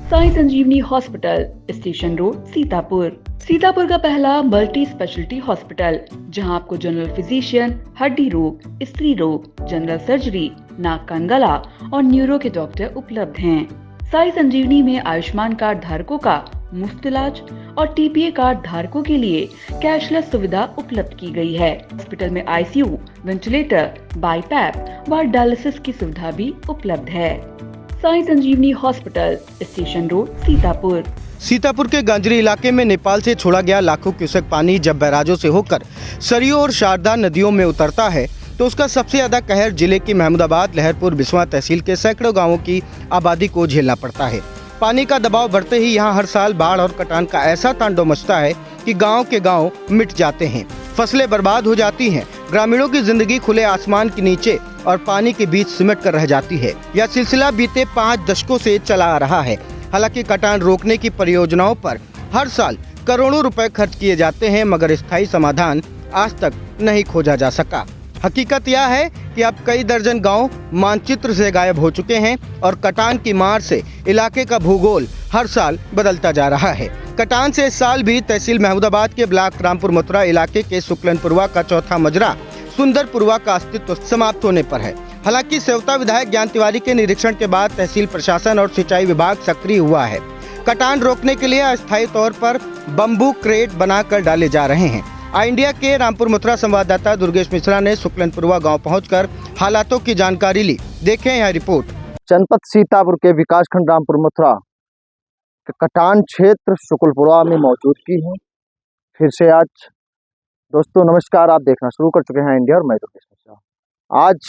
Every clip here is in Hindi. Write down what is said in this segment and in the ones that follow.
Sai Sanjivani hospital, station road, Sitapur. Sitapur का पहला मल्टी स्पेशलिटी हॉस्पिटल, जहां आपको जनरल फिजिशियन, हड्डी रोग, स्त्री रोग, जनरल सर्जरी, नाक कान गला और न्यूरो के डॉक्टर उपलब्ध हैं। साई संजीवनी में आयुष्मान कार्ड धारकों का मुफ्त इलाज और टीपीए कार्ड धारकों के लिए कैशलेस सुविधा उपलब्ध की गई है। हॉस्पिटल में आईसीयू, वेंटिलेटर, बाईपैप व डायलिसिस की सुविधा भी उपलब्ध है। Sai Sanjivani hospital, station road, Sitapur. Sitapur के गांजरी इलाके में नेपाल से छोड़ा गया लाखों क्यूसेक पानी जब बैराजों से होकर सरयू और शारदा नदियों में उतरता है तो उसका सबसे ज्यादा कहर जिले की महमूदाबाद, लहरपुर, बिस्वा तहसील के सैकड़ों गांवों की आबादी को झेलना पड़ता है। पानी का दबाव बढ़ते ही यहां हर साल बाढ़ और कटान का ऐसा तांडव मचता है कि गांव के गांव मिट जाते हैं, फसलें बर्बाद हो जाती हैं, ग्रामीणों की जिंदगी खुले आसमान के नीचे और पानी के बीच सिमट कर रह जाती है। यह सिलसिला बीते 5 दशकों से चला आ रहा है। हालांकि कटान रोकने की परियोजनाओं पर हर साल करोड़ों रुपए खर्च किए जाते हैं, मगर स्थायी समाधान आज तक नहीं खोजा जा सका। हकीकत यह है कि अब कई दर्जन गांव मानचित्र से गायब हो चुके हैं और कटान की मार से इलाके का भूगोल हर साल बदलता जा रहा है। कटान से इस साल भी तहसील महमूदाबाद के ब्लॉक रामपुर मथुरा इलाके के शुक्लनपुरवा का चौथा मजरा सुंदरपुरवा का अस्तित्व समाप्त होने पर है। हालांकि सेवता विधायक ज्ञान तिवारी के निरीक्षण के बाद तहसील प्रशासन और सिंचाई विभाग सक्रिय हुआ है। कटान रोकने के लिए अस्थायी तौर पर बम्बू क्रेट बनाकर डाले जा रहे हैं। आई इंडिया के रामपुर मथुरा संवाददाता दुर्गेश मिश्रा ने शुक्लनपुरवा गांव पहुंचकर हालातों की जानकारी ली। देखें यह रिपोर्ट। जनपद सीतापुर के विकासखंड रामपुर मथुरा के कटान क्षेत्र शुक्लपुरवा में मौजूद की हूँ। फिर से आज दोस्तों नमस्कार, आप देखना शुरू कर चुके हैं इंडिया और मैं दुर्गेश मिश्रा। आज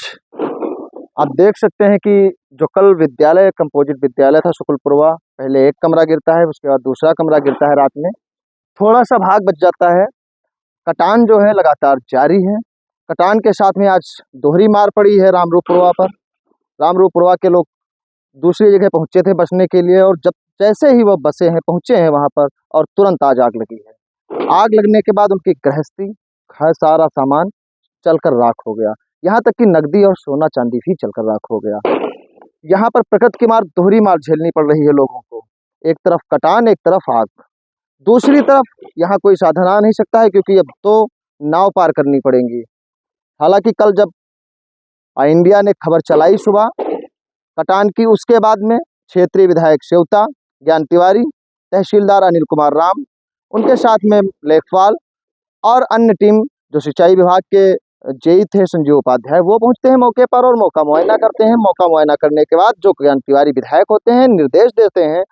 आप देख सकते हैं कि जो कल विद्यालय कंपोजिट विद्यालय था शुक्लपुरवा, पहले एक कमरा गिरता है, उसके बाद दूसरा कमरा गिरता है, रात में थोड़ा सा भाग बच जाता है। कटान जो है लगातार जारी है। कटान के साथ में आज दोहरी मार पड़ी है रामरूपुरवा पर। रामरूपुरवा के लोग दूसरी जगह पहुंचे थे बसने के लिए और जब जैसे ही वो बसे हैं पहुंचे हैं वहां पर और तुरंत आज आग लगी है। आग लगने के बाद उनकी गृहस्थी, घर, सारा सामान चलकर राख हो गया। यहाँ तक कि नकदी और सोना चांदी भी चलकर राख हो गया। यहाँ पर प्रकृति की मार, दोहरी मार झेलनी पड़ रही है लोगों को। एक तरफ कटान, एक तरफ आग, दूसरी तरफ यहाँ कोई साधन आ नहीं सकता है क्योंकि अब तो नाव पार करनी पड़ेंगी। हालांकि कल जब इंडिया ने खबर चलाई सुबह कटान की, उसके बाद में क्षेत्रीय विधायक सेवता ज्ञान तिवारी, तहसीलदार अनिल कुमार राम, उनके साथ में लेखपाल और अन्य टीम जो सिंचाई विभाग के जेई थे संजीव उपाध्याय, वो पहुंचते हैं मौके पर और मौका मुआयना करते हैं। मौका मुआयना करने के बाद जो ज्ञान तिवारी विधायक होते हैं निर्देश देते हैं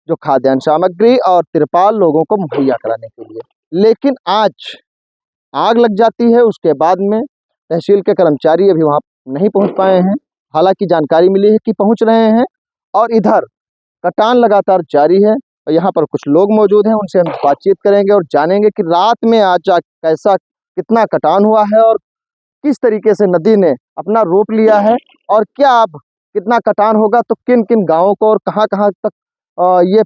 जो खाद्यान्न सामग्री और तिरपाल लोगों को मुहैया कराने के लिए। लेकिन आज आग लग जाती है, उसके बाद में तहसील के कर्मचारी अभी वहां नहीं पहुंच पाए हैं। हालांकि जानकारी मिली है कि पहुंच रहे हैं और इधर कटान लगातार जारी है और यहाँ पर कुछ लोग मौजूद हैं, उनसे हम बातचीत करेंगे और जानेंगे कि रात में आज कैसा कितना कटान हुआ है और किस तरीके से नदी ने अपना रूप लिया है और क्या अब कितना कटान होगा तो किन किन गाँवों को और कहाँ कहाँ तक ये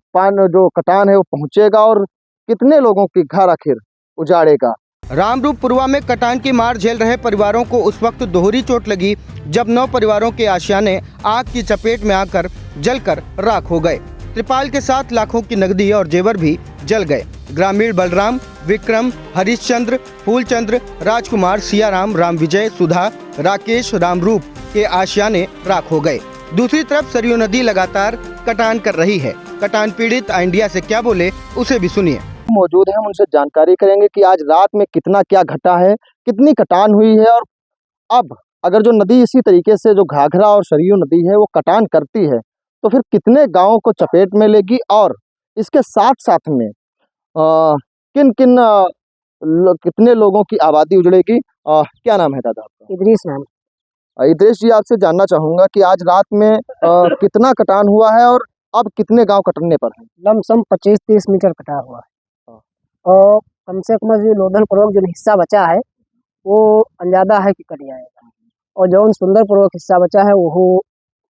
जो कटान है वो पहुंचेगा और कितने लोगों की घर आखिर उजाड़ेगा। रामरूपुरवा में कटान की मार झेल रहे परिवारों को उस वक्त दोहरी चोट लगी जब 9 परिवारों के आशियाने आग की चपेट में आकर जलकर राख हो गए। त्रिपाल के साथ लाखों की नकदी और जेवर भी जल गए। ग्रामीण बलराम, विक्रम, हरिश्चंद्र, फूलचंद्र, राजकुमार, सियाराम, राम विजय, सुधा, राकेश, रामरूप के आशियाने राख हो गए। दूसरी तरफ सरयू नदी लगातार कटान कर रही है। कटान पीड़ित इंडिया से क्या बोले उसे भी सुनिए। मौजूद हैं, उनसे जानकारी करेंगे कि आज रात में कितना क्या घटा है, कितनी कटान हुई है और अब अगर जो नदी इसी तरीके से जो घाघरा और सरयू नदी है वो कटान करती है तो फिर कितने गांवों को चपेट में लेगी और इसके साथ साथ में किन किन कितने लोगों की आबादी उजड़ेगी। क्या नाम है दादा आपका? इदरीस नाम। इदरीस जी, आपसे जानना चाहूँगा कि आज रात में कितना कटान हुआ है और अब कितने गांव कटने पर हैं? लमसम 25-30 मीटर कटा हुआ है और कम से कम जो लोधनपुरवा जो हिस्सा बचा है वो अंदाजा है कि कट जाएगा और जो सुंदरपुरवा हिस्सा बचा है वो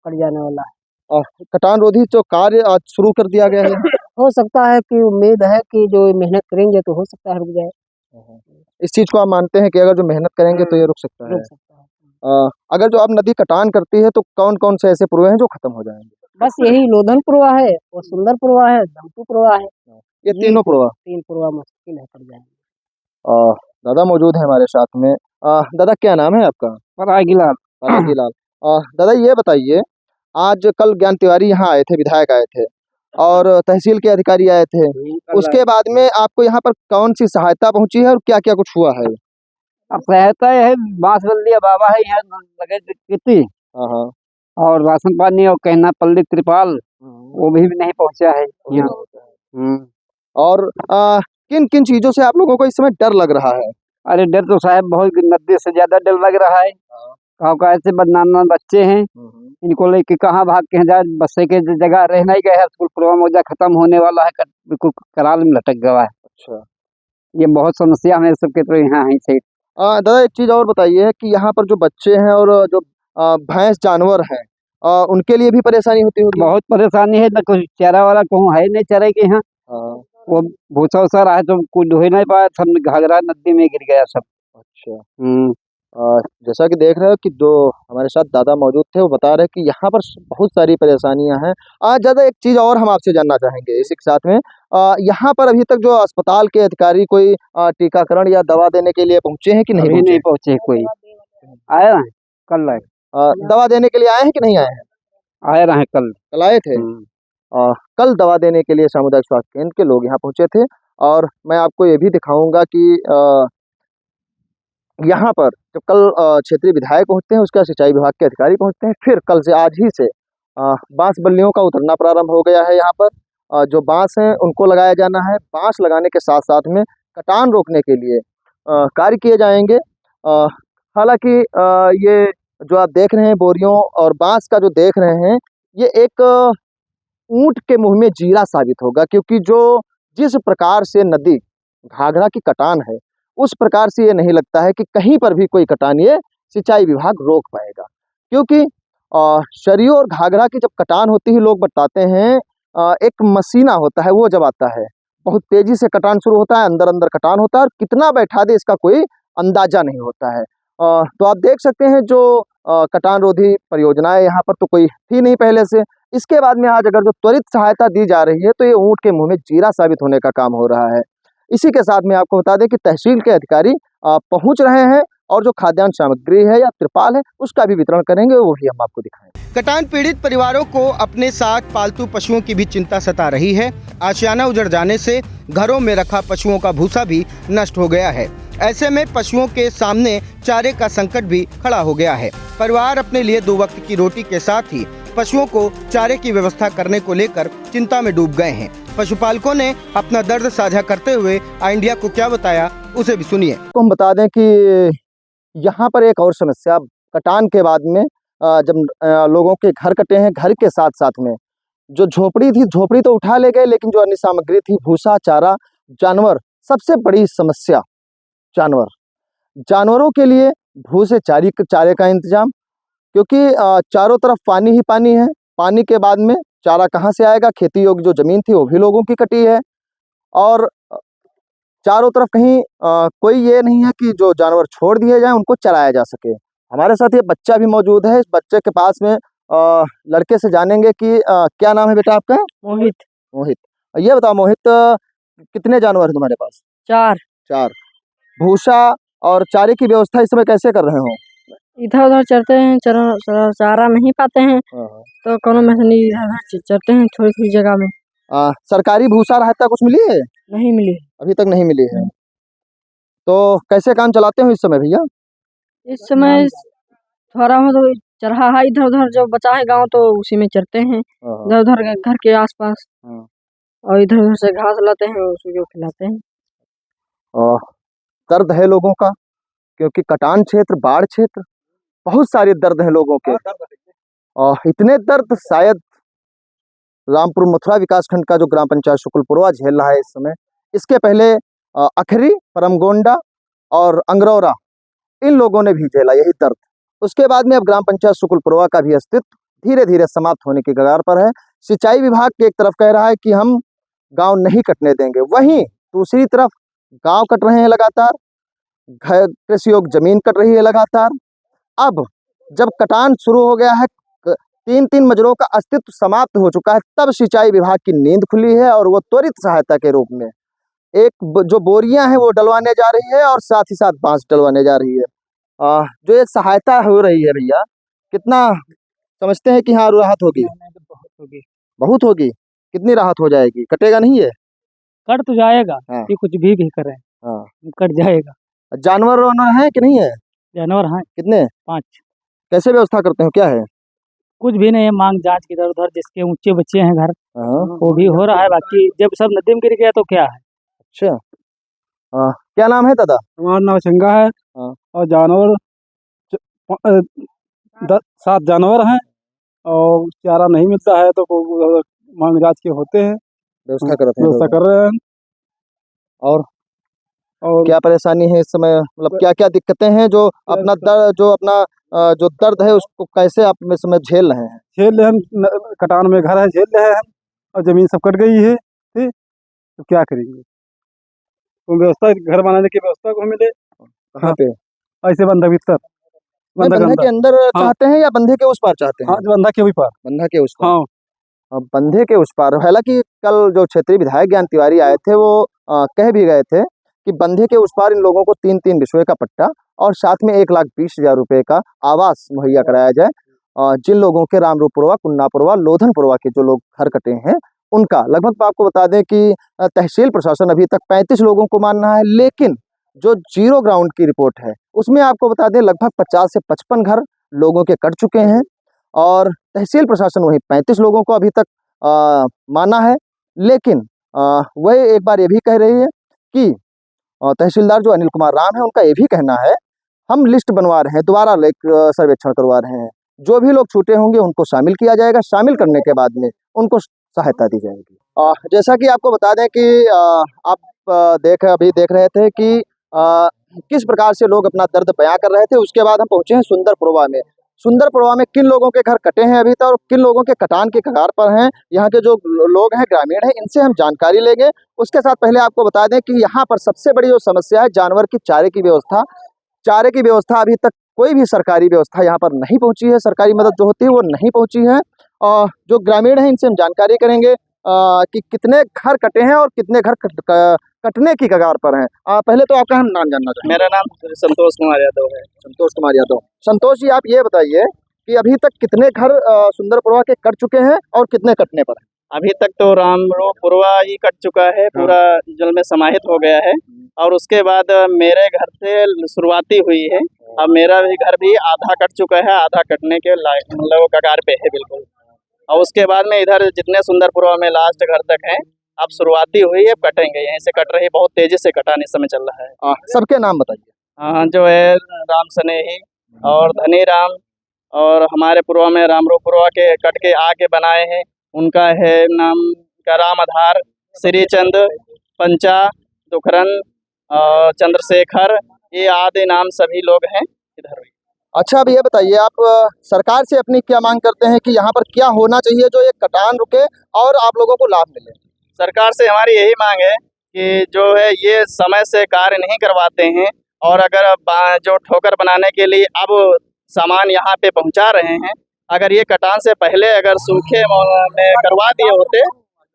कट जाने वाला है। और कटान रोधी जो कार्य आज शुरू कर दिया गया है हो सकता है कि उम्मीद है कि जो मेहनत करेंगे तो हो सकता है रुक जाए। इस चीज को आप मानते हैं कि अगर जो मेहनत करेंगे तो ये रुक सकता है? रुक सकता है। अगर जो अब नदी कटान करती है तो कौन कौन से ऐसे पुरवे हैं जो खत्म हो जाएंगे? बस यही लोधनपुरवा है और सुंदरपुरवा है, धमतुपुरवा है। ये तीनों पुरवा। 3 पुरवा मुश्किल है पड़ जाएंगे। दादा मौजूद है हमारे साथ में। दादा क्या नाम है आपका? परागीलाल। परागीलाल। दादा ये बताइए, आज कल ज्ञान तिवारी यहाँ आए थे, विधायक आए थे और तहसील के अधिकारी आए थे, उसके बाद में आपको यहाँ पर कौन सी सहायता पहुंची है और क्या क्या कुछ हुआ है? अब सहायता है, बांस बल्लिया बाबा है यहाँ लगे कितनी, हाँ। और राशन पानी और कहना पल्ली त्रिपाल वो भी नहीं पहुंचा है यहाँ। और किन किन चीजों से आप लोगों को इस समय डर लग रहा है? अरे डर तो साहब बहुत, नदी से ज्यादा डर लग रहा है। गाँव का ऐसे बदनाम बच्चे हैं, इनको लेके कहाँ भाग के जाए, बसे के जगह रह नहीं गए है, स्कूल प्रोग्राम हो जाए खत्म होने वाला है, बिल्कुल कराल में लटक गया है। अच्छा, ये बहुत समस्या है सबके, तो यहाँ है से। दादा एक चीज और बताइए कि यहाँ पर जो बच्चे हैं और जो भैंस जानवर हैं, उनके लिए भी परेशानी होती होगी? बहुत परेशानी है, न कुछ चारा वाला कहूँ है नहीं चारे के यहाँ। वो भूसा उसा रहा है तो कोई ढो नहीं पाया, सब घाघरा नदी में गिर गया सब। अच्छा। जैसा कि देख रहे हो कि जो हमारे साथ दादा मौजूद थे वो बता रहे हैं कि यहाँ पर बहुत सारी परेशानियां हैं। दादा एक चीज और हम आपसे जानना चाहेंगे इसी के साथ में, यहाँ पर अभी तक जो अस्पताल के अधिकारी कोई टीकाकरण या दवा देने के लिए पहुंचे हैं कि नहीं? अभी नहीं पहुंचे, कोई आया है कल आए। दवा देने के लिए आए हैं कि नहीं आए हैं? आए रहे कल आए थे। कल दवा देने के लिए सामुदायिक स्वास्थ्य केंद्र के लोग यहाँ पहुंचे थे और मैं आपको ये भी दिखाऊंगा कि यहाँ पर जब कल क्षेत्रीय विधायक पहुंचते हैं, उसके बाद सिंचाई विभाग के अधिकारी पहुंचते हैं, फिर कल से आज ही से बांस बल्लियों का उतरना प्रारंभ हो गया है। यहाँ पर जो बांस हैं उनको लगाया जाना है। बांस लगाने के साथ साथ में कटान रोकने के लिए कार्य किए जाएंगे। हालांकि ये जो आप देख रहे हैं बोरियों और बांस का जो देख रहे हैं, ये एक ऊंट के मुंह में जीरा साबित होगा, क्योंकि जो जिस प्रकार से नदी घाघरा की कटान है, उस प्रकार से ये नहीं लगता है कि कहीं पर भी कोई कटान ये सिंचाई विभाग रोक पाएगा। क्योंकि सरयू और घाघरा की जब कटान होती है, लोग बताते हैं एक मसीना होता है, वो जब आता है बहुत तेजी से कटान शुरू होता है, अंदर अंदर कटान होता है और कितना बैठा दे इसका कोई अंदाजा नहीं होता है। तो आप देख सकते हैं जो कटान रोधी परियोजनाएं यहाँ पर तो कोई थी नहीं पहले से, इसके बाद में आज अगर जो त्वरित सहायता दी जा रही है तो ये ऊंट के मुंह में जीरा साबित होने का काम हो रहा है। इसी के साथ में आपको बता दें कि तहसील के अधिकारी पहुंच रहे हैं और जो खाद्यान्न सामग्री है या त्रिपाल है उसका भी वितरण करेंगे, वो भी हम आपको दिखाएंगे। कटान पीड़ित परिवारों को अपने साथ पालतू पशुओं की भी चिंता सता रही है। आशियाना उजड़ जाने से घरों में रखा पशुओं का भूसा भी नष्ट हो गया है। ऐसे में पशुओं के सामने चारे का संकट भी खड़ा हो गया है। परिवार अपने लिए 2 वक्त की रोटी के साथ ही पशुओं को चारे की व्यवस्था करने को लेकर चिंता में डूब गए हैं। पशुपालकों ने अपना दर्द साझा करते हुए इंडिया को क्या बताया, उसे भी सुनिए। तो हम बता दें कि यहाँ पर एक और समस्या कटान के बाद में जब लोगों के घर कटे हैं, घर के साथ साथ में जो झोपड़ी थी, झोपड़ी तो उठा ले गए, लेकिन जो अन्य सामग्री थी, भूसा, चारा, जानवर, सबसे बड़ी समस्या जानवरों के लिए भूसे चारे का इंतजाम, क्योंकि चारों तरफ पानी ही पानी है। पानी के बाद में चारा कहाँ से आएगा? खेती योग्य जो जमीन थी वो भी लोगों की कटी है और चारों तरफ कहीं कोई ये नहीं है कि जो जानवर छोड़ दिए जाएं, उनको चराया जा सके। हमारे साथ ये बच्चा भी मौजूद है। इस बच्चे के पास में लड़के से जानेंगे कि क्या नाम है बेटा आपका? मोहित। ये बताओ मोहित, कितने जानवर है तुम्हारे पास? 4। भूसा और चारे की व्यवस्था इस समय कैसे कर रहे हो? इधर उधर चरते हैं, चारा नहीं पाते हैं तो कोनो में से इधर चरते हैं थोड़ी थोड़ी जगह में। सरकारी भूसा रहता कुछ मिली है? नहीं मिली, अभी तक नहीं मिली है। तो कैसे काम चलाते हो इस समय भैया? इस समय थोड़ा हो तो चरहा है, इधर उधर जो बचा है गांव तो उसी में चरते हैं, इधर उधर घर के आसपास, और इधर उधर से घास लाते हैं उसी को खिलाते हैं। दर्द है लोगों का, क्योंकि कटान क्षेत्र, बाढ़ क्षेत्र, बहुत सारे दर्द हैं लोगों के। इतने दर्द शायद रामपुर मथुरा विकासखंड का जो ग्राम पंचायत शुक्लपुरवा झेल रहा है इस समय। इसके पहले अखरी, परमगोंडा और अंगरौरा, इन लोगों ने भी झेला यही दर्द। उसके बाद में अब ग्राम पंचायत शुक्लपुरवा का भी अस्तित्व धीरे धीरे समाप्त होने की कगार पर है। सिंचाई विभाग एक तरफ कह रहा है कि हम गांव नहीं कटने देंगे, वहीं दूसरी तरफ गांव कट रहे हैं लगातार, कृषि योग्य जमीन कट रही है लगातार। अब जब कटान शुरू हो गया है, 3-3 मजरों का अस्तित्व समाप्त हो चुका है, तब सिंचाई विभाग की नींद खुली है और वो त्वरित सहायता के रूप में जो बोरियां हैं वो डलवाने जा रही है और साथ ही साथ बांस डलवाने जा रही है। जो ये सहायता हो रही है भैया, कितना समझते हैं कि हाँ राहत होगी? बहुत होगी। बहुत होगी। कितनी राहत हो जाएगी? कटेगा नहीं है? कट तो जाएगा, हाँ। ये कुछ भी करें हाँ। कट जाएगा। जानवर वानवर हैं कि नहीं है? जानवर हैं कितने? 5। कैसे व्यवस्था करते हो? क्या है? कुछ भी नहीं है, मांग जांच इधर उधर, जिसके ऊंचे बच्चे हैं घर हाँ। वो भी हो रहा है, बाकी जब सब नदी में गिर गया तो क्या है। अच्छा। क्या नाम है दादा? हमारा नाम चंगा है। हाँ। और जानवर 7 जानवर हैं और चारा नहीं मिलता है तो मांग जांच के होते हैं, व्यवस्था करते हैं व्यवस्था लोग। कर रहे हैं। और और क्या परेशानी है इस समय? मतलब क्या क्या दिक्कतें हैं जो अपना जो दर्द है उसको कैसे आप इस समय झेल रहे हैं? झेल रहे हैं, कटान में घर है, झेल रहे हैं और जमीन सब कट गई है, ठीक, तो क्या करेंगे। तो व्यवस्था घर बनाने की व्यवस्था को मिले। कहाँ पे? ऐसे बंधा भीतर, नहीं, बंधा के अंदर हाँ। चाहते हैं या बंधे के उस पार चाहते हैं? हाँ, बंधा के ऊपर। बंधा के उस पार। हाँ। बंधे के उस पार। हालांकि कल जो क्षेत्रीय विधायक ज्ञान तिवारी आए थे वो कह भी गए थे कि बंधे के उस पार इन लोगों को 3-3 बिस्वे का पट्टा और साथ में 1,20,000 रुपए का आवास मुहैया कराया जाए। जिन लोगों के रामरूपुरवा, कुन्नापुरवा, लोधनपुरवा के जो लोग घर कटे हैं उनका लगभग आपको बता दें कि तहसील प्रशासन अभी तक 35 लोगों को मान रहा है, लेकिन जो जीरो ग्राउंड की रिपोर्ट है उसमें आपको बता दें लगभग 50 से 55 घर लोगों के कट चुके हैं और तहसील प्रशासन वही 35 लोगों को अभी तक माना है। लेकिन वह एक बार ये भी कह रही है कि तहसीलदार जो अनिल कुमार राम है उनका ये भी कहना है हम लिस्ट बनवा रहे हैं, दोबारा सर्वेक्षण करवा रहे हैं, जो भी लोग छूटे होंगे उनको शामिल किया जाएगा, शामिल करने के बाद में उनको सहायता दी जाएगी। जैसा कि आपको बता दें कि आप अभी देख रहे थे कि किस प्रकार से लोग अपना दर्द बयां कर रहे थे। उसके बाद हम पहुंचे हैं सुंदरपुरवा में। सुंदरपुरवा में किन लोगों के घर कटे हैं अभी तक और किन लोगों के कटान के कगार पर हैं, यहाँ के जो लोग हैं ग्रामीण हैं, इनसे हम जानकारी लेंगे। उसके साथ पहले आपको बता दें कि यहाँ पर सबसे बड़ी जो समस्या है जानवर की चारे की व्यवस्था। चारे की व्यवस्था अभी तक कोई भी सरकारी व्यवस्था यहाँ पर नहीं पहुंची है, सरकारी मदद जो होती है वो नहीं पहुंची है। और जो ग्रामीण हैं इनसे हम जानकारी करेंगे कि कितने घर कटे हैं और कितने घर कटने की कगार पर हैं। पहले तो आपका हम नाम जानना चाहेंगे। मेरा नाम संतोष कुमार यादव है। संतोष कुमार यादव। संतोष जी, आप ये बताइए कि अभी तक कितने घर सुंदरपुरवा के कट चुके हैं और कितने कटने पर हैं? अभी तक तो रामपुरवा ही कट चुका है, पूरा जल में समाहित हो गया है और उसके बाद मेरे घर से शुरुआती हुई है। अब मेरा भी घर भी आधा कट चुका है, आधा कटने के मतलब कगार पे है बिल्कुल। और उसके बाद में इधर जितने सुंदरपुरवा में लास्ट घर तक हैं अब शुरुआती हुई है, कटेंगे, यहीं से कट रही, बहुत तेजी से कटान इस समय चल रहा है। सबके नाम बताइए। हाँ, जो है राम स्नेही और धनी राम और हमारे पुरवा में रामरूपुरवा के कट के आगे बनाए हैं उनका है नाम का राम आधार, श्रीचंद, पंचा, दुखरन, चंद्रशेखर, ये आदि नाम सभी लोग हैं इधर। अच्छा, अब ये बताइए आप सरकार से अपनी क्या मांग करते हैं कि यहाँ पर क्या होना चाहिए जो ये कटान रुके और आप लोगों को लाभ मिले? सरकार से हमारी यही मांग है कि जो है ये समय से कार्य नहीं करवाते हैं और अगर जो ठोकर बनाने के लिए अब सामान यहाँ पे पहुँचा रहे हैं, अगर ये कटान से पहले अगर सूखे में करवा दिए होते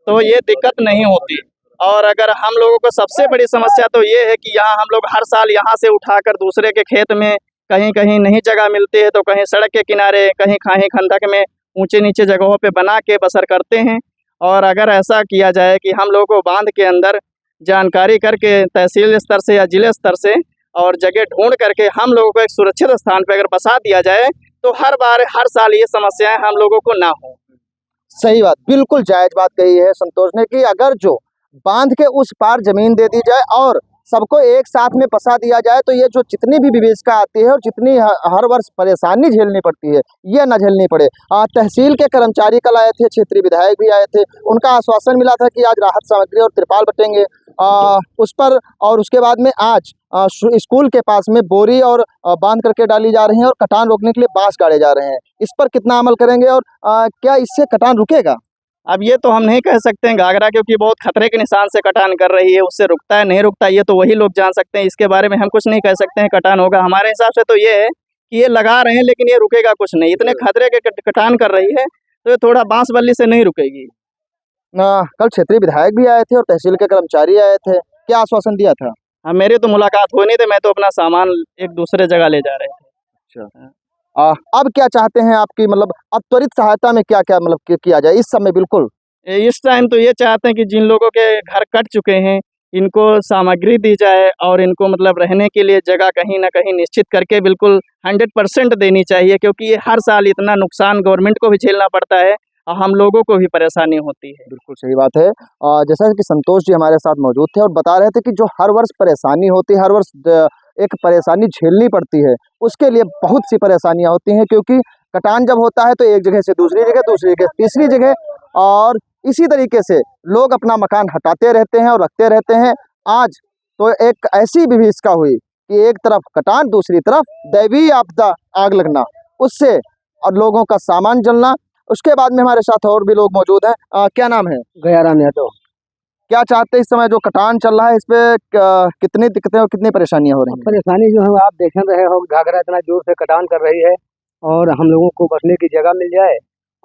तो ये दिक्कत नहीं होती। और अगर हम लोगों को सबसे बड़ी समस्या तो ये है कि यहाँ हम लोग हर साल यहाँ से उठाकर दूसरे के खेत में कहीं कहीं नहीं जगह मिलती है तो कहीं सड़क के किनारे, कहीं खाही खंडक में ऊंचे नीचे जगहों पे बना के बसर करते हैं। और अगर ऐसा किया जाए कि हम लोगों को बांध के अंदर जानकारी करके तहसील स्तर से या जिले स्तर से और जगह ढूंढ करके हम लोगों को एक सुरक्षित स्थान पर अगर बसा दिया जाए तो हर साल ये समस्याएं हम लोगों को ना हो। सही बात, बिल्कुल जायज बात कही है संतोष ने कि अगर जो बांध के उस पार जमीन दे दी जाए और सबको एक साथ में बसा दिया जाए तो ये जो जितनी भी विवेचना आती है और जितनी हर वर्ष परेशानी झेलनी पड़ती है ये न झेलनी पड़े। तहसील के कर्मचारी कल आए थे, क्षेत्रीय विधायक भी आए थे, उनका आश्वासन मिला था कि आज राहत सामग्री और तिरपाल बटेंगे उस पर। और उसके बाद में आज स्कूल के पास में बोरी और बांध करके डाली जा रही हैं और कटान रोकने के लिए बांस गाड़े जा रहे हैं। इस पर कितना अमल करेंगे और क्या इससे कटान रुकेगा? अब ये तो हम नहीं कह सकते हैं घाघरा क्योंकि बहुत खतरे के निशान से कटान कर रही है, उससे रुकता है नहीं रुकता ये तो वही लोग जान सकते हैं, इसके बारे में हम कुछ नहीं कह सकते हैं। कटान होगा, हमारे हिसाब से तो ये है कि ये लगा रहे हैं लेकिन ये रुकेगा कुछ नहीं, इतने खतरे के कटान कर रही है तो ये थोड़ा बांस बल्ली से नहीं रुकेगी। कल क्षेत्रीय विधायक भी आए थे और तहसील के कर्मचारी आए थे, क्या आश्वासन दिया था? हाँ, मेरी तो मुलाकात हुई नहीं थी, मैं तो अपना सामान एक दूसरे जगह ले जा रहे थे। अब क्या चाहते हैं आपकी, मतलब अब त्वरित सहायता में क्या क्या मतलब किया जाए इस समय? बिल्कुल इस टाइम तो ये चाहते हैं कि जिन लोगों के घर कट चुके हैं इनको सामग्री दी जाए और इनको मतलब रहने के लिए जगह कहीं ना कहीं निश्चित करके बिल्कुल 100% देनी चाहिए, क्योंकि ये हर साल इतना नुकसान गवर्नमेंट को भी झेलना पड़ता है और हम लोगों को भी परेशानी होती है। बिल्कुल सही बात है। जैसा कि संतोष जी हमारे साथ मौजूद थे और बता रहे थे कि जो हर वर्ष परेशानी होती है, हर वर्ष एक परेशानी झेलनी पड़ती है, उसके लिए बहुत सी परेशानियां होती हैं, क्योंकि कटान जब होता है तो एक जगह से दूसरी जगह तीसरी जगह, और इसी तरीके से लोग अपना मकान हटाते रहते हैं और रखते रहते हैं। आज तो एक ऐसी विभीषिका हुई कि एक तरफ कटान, दूसरी तरफ दैवीय आपदा, आग लगना, उससे और लोगों का सामान जलना। उसके बाद में हमारे साथ और भी लोग मौजूद हैं। क्या नाम है? गयाराम यादव। क्या चाहते हैं इस समय जो कटान चल रहा है, इस पे कितनी दिक्कतें और कितनी परेशानियां हो रही हैं? परेशानी जो है आप देख रहे हो, घाघरा इतना जोर से कटान कर रही है और हम लोगों को बसने की जगह मिल जाए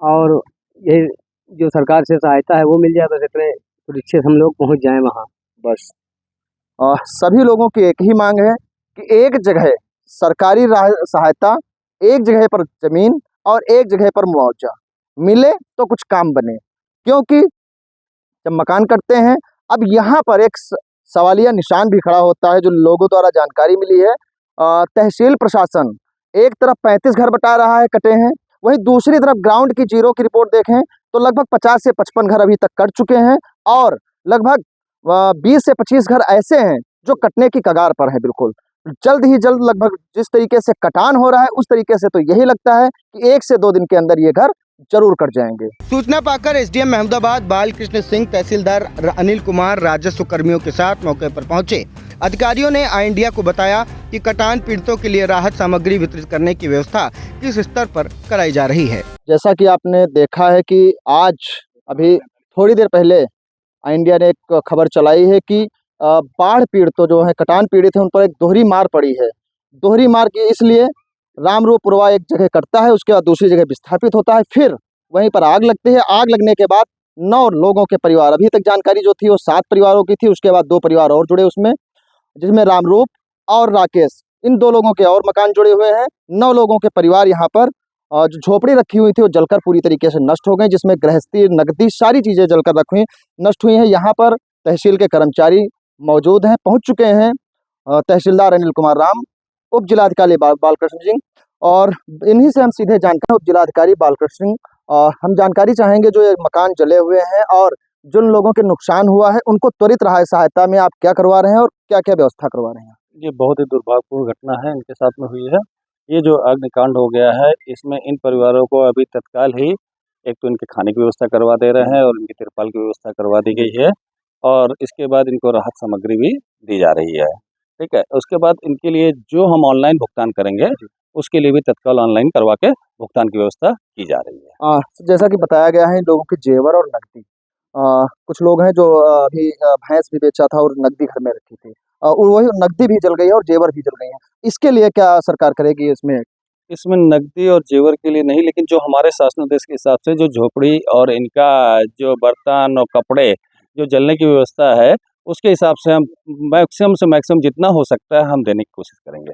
और ये जो सरकार से सहायता है वो मिल जाए, बस इतने सुरक्षित हम लोग पहुंच जाएं वहाँ। बस सभी लोगों की एक ही मांग है कि एक जगह सरकारी सहायता, एक जगह पर जमीन और एक जगह पर मुआवजा मिले तो कुछ काम बने, क्योंकि जब मकान करते हैं, अब यहाँ पर एक सवालिया निशान भी खड़ा होता है जो लोगों द्वारा जानकारी मिली है। तहसील प्रशासन एक तरफ 35 घर बता रहा है कटे हैं, वहीं दूसरी तरफ ग्राउंड की जीरो की रिपोर्ट देखें तो लगभग 50 से 55 घर अभी तक कट चुके हैं और लगभग 20 से 25 घर ऐसे हैं जो कटने की कगार पर है। बिल्कुल जल्द ही जल्द, लगभग जिस तरीके से कटान हो रहा है उस तरीके से तो यही लगता है कि 1 से 2 दिन के अंदर ये घर जरूर कट जाएंगे। सूचना पाकर एसडीएम महमूदाबाद बालकृष्ण सिंह, तहसीलदार अनिल कुमार राजस्व कर्मियों के साथ मौके पर पहुंचे। अधिकारियों ने आई इंडिया को बताया कि कटान पीड़ितों के लिए राहत सामग्री वितरित करने की व्यवस्था किस स्तर पर कराई जा रही है। जैसा कि आपने देखा है कि आज अभी थोड़ी देर पहले आई इंडिया ने एक खबर चलाई है कि बाढ़ पीड़ितों जो है, कटान पीड़ित है, उन पर एक दोहरी मार पड़ी है। दोहरी मार की इसलिए रामरूपुरवा एक जगह कटता है, उसके बाद दूसरी जगह विस्थापित होता है, फिर वहीं पर आग लगती है। आग लगने के बाद 9 लोगों के परिवार, अभी तक जानकारी जो थी वो 7 परिवारों की थी, उसके बाद 2 परिवार और जुड़े उसमें, जिसमें रामरूप और राकेश, इन 2 लोगों के और मकान जुड़े हुए हैं। 9 लोगों के परिवार यहाँ पर जो झोपड़ी रखी हुई थी वो जलकर पूरी तरीके से नष्ट हो गई, जिसमें गृहस्थी, नकदी, सारी चीज़ें जलकर रखी नष्ट हुई हैं। यहाँ पर तहसील के कर्मचारी मौजूद हैं, पहुँच चुके हैं। तहसीलदार अनिल कुमार राम, उप जिलाधिकारी बालकृष्ण सिंह, और इन्हीं से हम सीधे जानते हैं। उप जिलाधिकारी बालकृष्ण सिंह, हम जानकारी चाहेंगे जो ये मकान जले हुए हैं और जिन लोगों के नुकसान हुआ है उनको त्वरित राहत सहायता में आप क्या करवा रहे हैं और क्या क्या व्यवस्था करवा रहे हैं? ये बहुत ही दुर्भाग्यपूर्ण घटना है इनके साथ में हुई है। ये जो अग्निकांड हो गया है, इसमें इन परिवारों को अभी तत्काल ही एक तो इनके खाने की व्यवस्था करवा दे रहे हैं और इनकी तिरपाल की व्यवस्था करवा दी गई है और इसके बाद इनको राहत सामग्री भी दी जा रही है। ठीक है, उसके बाद इनके लिए जो हम ऑनलाइन भुगतान करेंगे उसके लिए भी तत्काल ऑनलाइन करवा के भुगतान की व्यवस्था की जा रही है। जैसा कि बताया गया है, इन लोगों के जेवर और नकदी, कुछ लोग हैं जो अभी भैंस भी बेचा था और नकदी घर में रखी थी, और वही नकदी भी जल गई है और जेवर भी जल गई है। इसके लिए क्या सरकार करेगी? इसमें नकदी और जेवर के लिए नहीं, लेकिन जो हमारे शासनादेश के हिसाब से जो झोपड़ी और इनका जो बर्तन और कपड़े जो जलने की व्यवस्था है उसके हिसाब से हम मैक्सिमम से मैक्सिमम जितना हो सकता है हम देने की कोशिश करेंगे।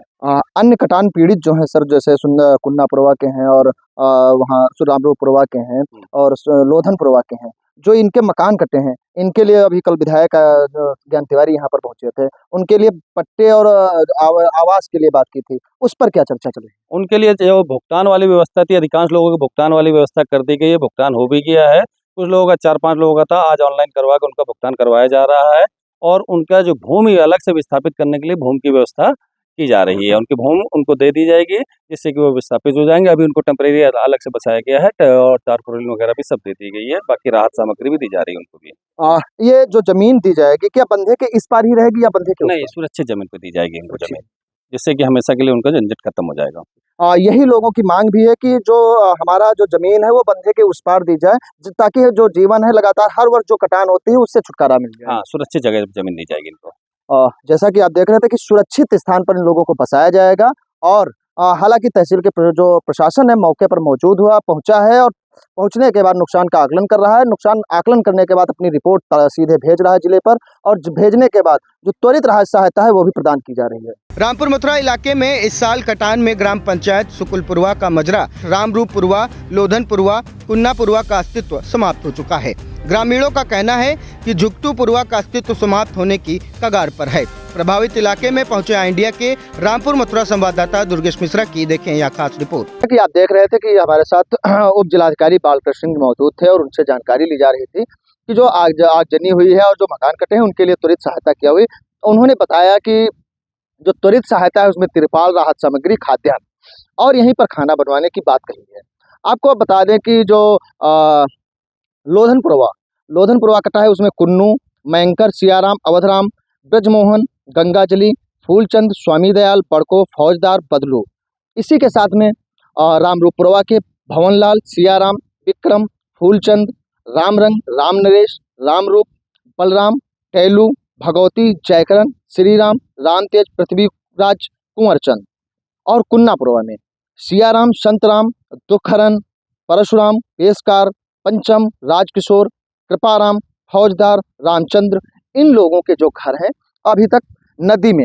अन्य कटान पीड़ित जो हैं सर, जैसे कुन्नापुरवा के हैं और वहाँ सुरामपुरवा के हैं और लोधनपुरवा के हैं, जो इनके मकान कटे हैं, इनके लिए अभी कल विधायक ज्ञान तिवारी यहाँ पर पहुंचे थे, उनके लिए पट्टे और आवास के लिए बात की थी, उस पर क्या चर्चा चल रही है? उनके लिए जो भुगतान वाली व्यवस्था थी, अधिकांश लोगों को भुगतान वाली व्यवस्था कर दी गई है, भुगतान हो भी गया है। कुछ लोगों का 4-5 लोगों का था, आज ऑनलाइन करवा के उनका भुगतान करवाया जा रहा है और उनका जो भूमि अलग से विस्थापित करने के लिए भूमि की व्यवस्था की जा रही है। उनकी भूमि उनको दे दी जाएगी जिससे कि वो विस्थापित हो जाएंगे। अभी उनको टेम्परेरी अलग से बचाया गया है और तारपुलिन वगैरह भी सब दे दी गई है, बाकी राहत सामग्री भी दी जा रही है उनको भी। ये जो जमीन दी जाएगी क्या बंधे के इस पार ही रहेगी या बंधे के उस नहीं, सुरक्षित जमीन पे दी जाएगी इनको जमीन, जिससे कि हमेशा के लिए उनका झंझट खत्म हो जाएगा। यही लोगों की मांग भी है कि जो हमारा जो जमीन है वो बंधे के उस पार दी जाए, ताकि जो जीवन है लगातार हर वर्ष जो कटान होती है उससे छुटकारा मिल जाए। हाँ, सुरक्षित जगह जमीन दी जाएगी इनको। जैसा कि आप देख रहे थे कि सुरक्षित स्थान पर इन लोगों को बसाया जाएगा और हालांकि तहसील के जो प्रशासन है मौके पर मौजूद पहुंचा है और पहुंचने के बाद नुकसान का आकलन कर रहा है। नुकसान आकलन करने के बाद अपनी रिपोर्ट सीधे भेज रहा है जिले पर, और भेजने के बाद जो त्वरित राहत सहायता है वो भी प्रदान की जा रही है। रामपुर मथुरा इलाके में इस साल कटान में ग्राम पंचायत सुकुलपुरवा का मजरा, रामरूपुरवा, लोधनपुरवा, कुन्नापुरवा का अस्तित्व समाप्त हो चुका है। ग्रामीणों का कहना है कि झुकटूपुरवा का अस्तित्व समाप्त होने की कगार पर है। प्रभावित इलाके में पहुंचे इंडिया के रामपुर मथुरा संवाददाता दुर्गेश मिश्रा की देखें यह खास रिपोर्ट। कि आप देख रहे थे कि हमारे साथ उप जिलाधिकारी बालकृष्ण मौजूद थे और उनसे जानकारी ली जा रही थी कि जो आगजनी हुई है और जो मकान कटे हैं उनके लिए त्वरित सहायता किया हुई। उन्होंने बताया कि जो त्वरित सहायता है उसमें तिरपाल, राहत सामग्री, खाद्यान्न और यहीं पर खाना बनवाने की बात कही है। आपको बता दें कि जो लोधनपुरवा कटा है उसमें कुन्नू, मयंकर, सियाराम, अवधराम, ब्रजमोहन, गंगाजली, फूलचंद, स्वामी दयाल, पड़को, फौजदार, बदलू। इसी के साथ में रामरूपुरवा के भवनलाल, सियाराम, विक्रम, फूलचंद, रामरंग, रामनरेश, रामरूप, बलराम, टैलू, भगवती, जयकरण, श्रीराम, रामतेज, पृथ्वीराज, कुंवरचंद। और कुन्नापुरवा में सियाराम, संतराम, दुखहरन, परशुराम, पेशकार, पंचम, राजकिशोर, कृपाराम, फौजदार, रामचंद्र। इन लोगों के जो घर हैं अभी तक नदी में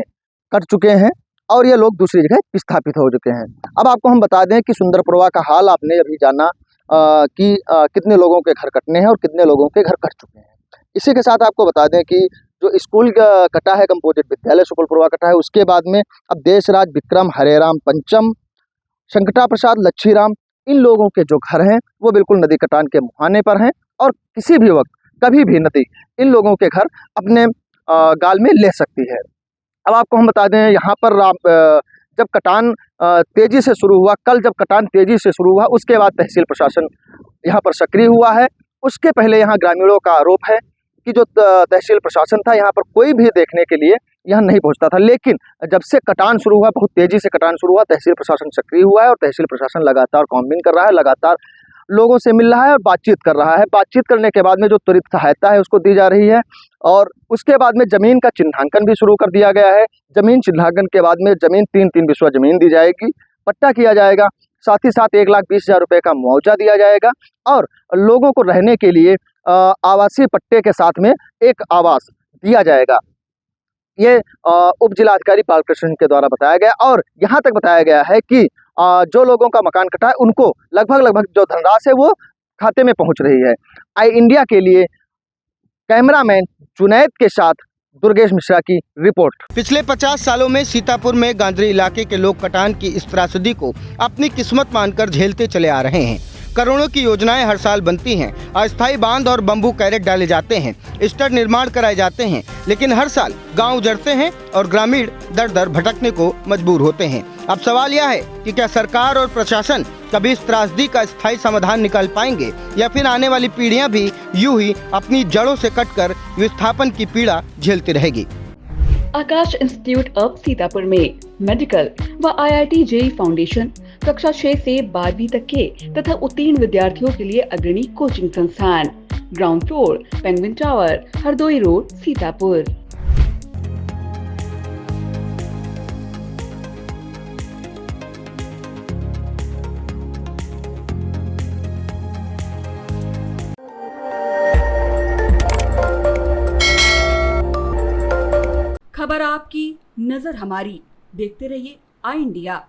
कट चुके हैं और ये लोग दूसरी जगह विस्थापित हो चुके हैं। अब आपको हम बता दें कि सुंदरपुरवा का हाल आपने अभी जाना कि कितने लोगों के घर कटने हैं और कितने लोगों के घर कट चुके हैं। इसी के साथ आपको बता दें कि जो स्कूल कटा है, कंपोजिट विद्यालय सुकुलपुरवा कटा है, उसके बाद में अब देशराज, विक्रम, हरेराम, पंचम, शंकटा प्रसाद, लच्छीराम, इन लोगों के जो घर हैं वो बिल्कुल नदी कटान के मुहाने पर हैं और किसी भी वक्त कभी भी नदी इन लोगों के घर अपने गाल में ले सकती है। अब आपको हम बता दें यहाँ पर जब कटान तेजी से शुरू हुआ, कल जब कटान तेजी से शुरू हुआ उसके बाद तहसील प्रशासन यहाँ पर सक्रिय हुआ है। उसके पहले यहाँ ग्रामीणों का आरोप है कि जो तहसील प्रशासन था यहाँ पर कोई भी देखने के लिए यहाँ नहीं पहुँचता था, लेकिन जब से कटान शुरू हुआ, बहुत तेजी से कटान शुरू हुआ, तहसील प्रशासन सक्रिय हुआ है और तहसील प्रशासन लगातार कॉम्बिंग कर रहा है, लगातार लोगों से मिल रहा है और बातचीत कर रहा है। बातचीत करने के बाद में जो त्वरित सहायता है उसको दी जा रही है और उसके बाद में जमीन का चिन्हांकन भी शुरू कर दिया गया है। जमीन चिन्हांकन के बाद में जमीन 3 बिस्वा जमीन दी जाएगी, पट्टा किया जाएगा, साथ ही साथ 1,20,000 रुपये का मुआवजा दिया जाएगा और लोगों को रहने के लिए आवासीय पट्टे के साथ में एक आवास दिया जाएगा। ये उप जिलाधिकारी बालकृष्ण के द्वारा बताया गया और यहाँ तक बताया गया है कि जो लोगों का मकान कटा है उनको लगभग जो धनराशि है वो खाते में पहुँच रही है। आई इंडिया के लिए कैमरामैन जुनैद के साथ दुर्गेश मिश्रा की रिपोर्ट। पिछले 50 सालों में सीतापुर में गांजरी इलाके के लोग कटान की इस त्रासदी को अपनी किस्मत मानकर झेलते चले आ रहे हैं। करोड़ों की योजनाएं हर साल बनती हैं, अस्थायी बांध और बम्बू कैरेट डाले जाते हैं, स्टड निर्माण कराए जाते हैं, लेकिन हर साल गांव उजड़ते हैं और ग्रामीण दर दर भटकने को मजबूर होते हैं। अब सवाल यह है कि क्या सरकार और प्रशासन कभी इस त्रासदी का स्थायी समाधान निकाल पाएंगे या फिर आने वाली पीढ़ियां भी यूं ही अपनी जड़ों से कटकर विस्थापन की पीड़ा झेलती रहेगी। आकाश इंस्टीट्यूट ऑफ सीतापुर में मेडिकल व IIT JEE फाउंडेशन कक्षा 6 से 12वीं तक के तथा उत्तीर्ण विद्यार्थियों के लिए अग्रणी कोचिंग संस्थान, ground floor, penguin tower, Hardoi road, Sitapur. खबर आपकी, नजर हमारी। देखते रहिए आई इंडिया।